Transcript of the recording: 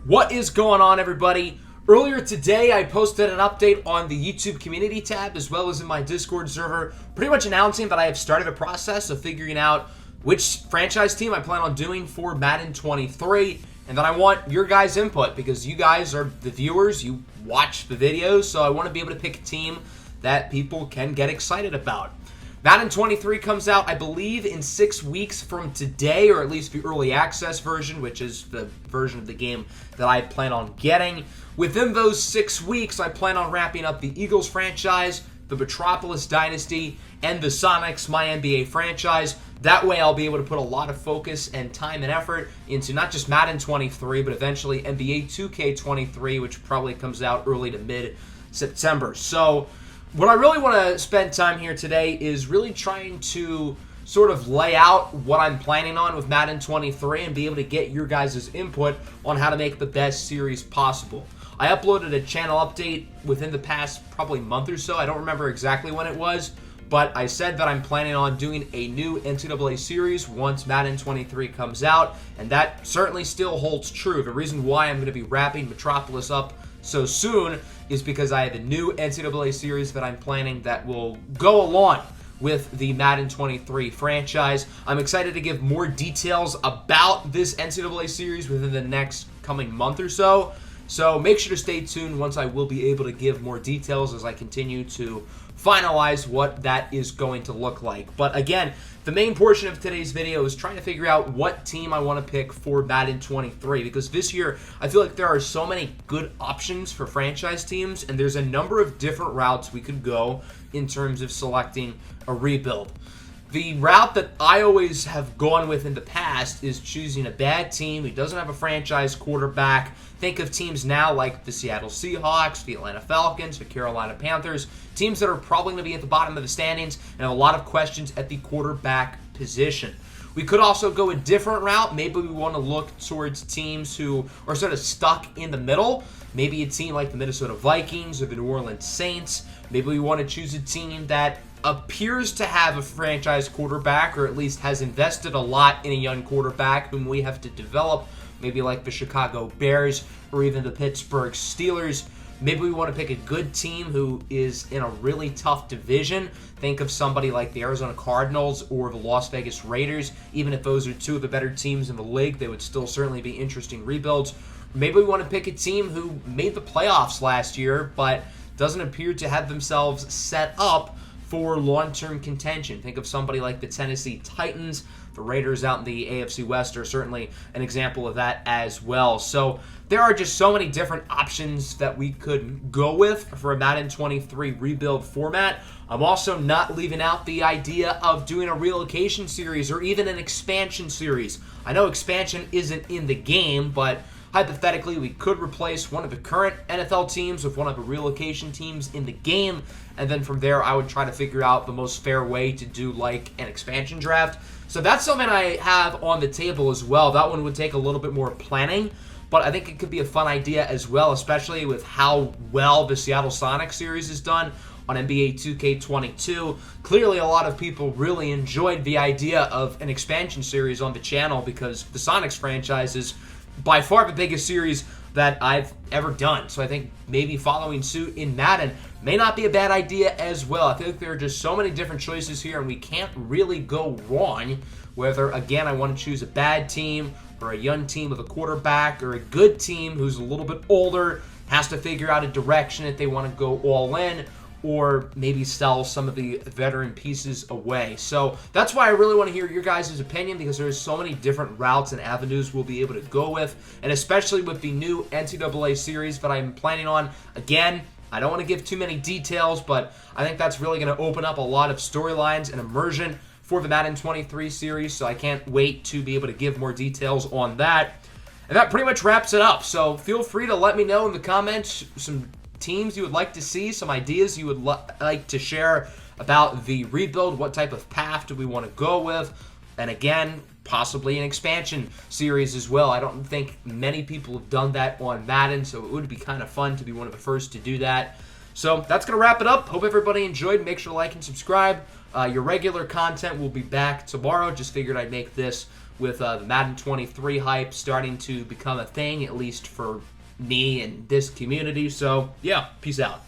What is going on, everybody? Earlier today, I posted an update on the YouTube community tab as well as in my Discord server, pretty much announcing that I have started a process of figuring out which franchise team I plan on doing for Madden 23, and that I want your guys' input because you guys are the viewers, you watch the videos, so I want to be able to pick a team that people can get excited about. Madden 23 comes out, I believe, in 6 weeks from today, or at least the early access version, which is the version of the game that I plan on getting. Within those 6 weeks, I plan on wrapping up the Eagles franchise, the Metropolis Dynasty, and the Sonics My NBA franchise. That way, I'll be able to put a lot of focus and time and effort into not just Madden 23, but eventually NBA 2K23, which probably comes out early to mid-September. So what I really want to spend time here today is really trying to sort of lay out what I'm planning on with Madden 23 and be able to get your guys' input on how to make the best series possible. I uploaded a channel update within the past probably month or so. I don't remember exactly when it was, but I said that I'm planning on doing a new NCAA series once Madden 23 comes out, and that certainly still holds true. The reason why I'm going to be wrapping Metropolis up so soon is because I have a new NCAA series that I'm planning that will go along with the Madden 23 franchise. I'm excited to give more details about this NCAA series within the next coming month or so. So make sure to stay tuned once I will be able to give more details as I continue to finalize what that is going to look like. But again, the main portion of today's video is trying to figure out what team I want to pick for Madden 23, because this year I feel like there are so many good options for franchise teams, and there's a number of different routes we could go in terms of selecting a rebuild. The route that I always have gone with in the past is choosing a bad team who doesn't have a franchise quarterback. Think of teams now like the Seattle Seahawks, the Atlanta Falcons, the Carolina Panthers, teams that are probably going to be at the bottom of the standings and have a lot of questions at the quarterback position. We could also go a different route. Maybe we want to look towards teams who are sort of stuck in the middle. Maybe a team like the Minnesota Vikings or the New Orleans Saints. Maybe we want to choose a team that appears to have a franchise quarterback, or at least has invested a lot in a young quarterback whom we have to develop, maybe like the Chicago Bears or even the Pittsburgh Steelers. Maybe we want to pick a good team who is in a really tough division. Think of somebody like the Arizona Cardinals or the Las Vegas Raiders. Even if those are two of the better teams in the league, they would still certainly be interesting rebuilds. Maybe we want to pick a team who made the playoffs last year but doesn't appear to have themselves set up for long-term contention. Think of somebody like the Tennessee Titans. The Raiders out in the AFC West are certainly an example of that as well. So there are just so many different options that we could go with for a Madden 23 rebuild format. I'm also not leaving out the idea of doing a relocation series or even an expansion series. I know expansion isn't in the game, but hypothetically, we could replace one of the current NFL teams with one of the relocation teams in the game, and then from there, I would try to figure out the most fair way to do like an expansion draft. So that's something I have on the table as well. That one would take a little bit more planning, but I think it could be a fun idea as well, especially with how well the Seattle Sonics series is done on NBA 2K22. Clearly, a lot of people really enjoyed the idea of an expansion series on the channel because the Sonics franchise is by far the biggest series that I've ever done. So I think maybe following suit in Madden may not be a bad idea as well. I think there are just so many different choices here, and we can't really go wrong whether, again, I want to choose a bad team or a young team with a quarterback or a good team who's a little bit older, has to figure out a direction if they want to go all in, or maybe sell some of the veteran pieces away. So that's why I really want to hear your guys' opinion, because there's so many different routes and avenues we'll be able to go with, and especially with the new NCAA series that I'm planning on. Again, I don't want to give too many details, but I think that's really going to open up a lot of storylines and immersion for the Madden 23 series, so I can't wait to be able to give more details on that. And that pretty much wraps it up, so feel free to let me know in the comments some teams you would like to see, some ideas you would like to share about the rebuild, what type of path do we want to go with, and again, possibly an expansion series as well. I don't think many people have done that on Madden, so it would be kind of fun to be one of the first to do that. So that's going to wrap it up. Hope everybody enjoyed. Make sure to like and subscribe. Your regular content will be back tomorrow. Just figured I'd make this with the Madden 23 hype starting to become a thing, at least for me and this community. So, yeah, peace out.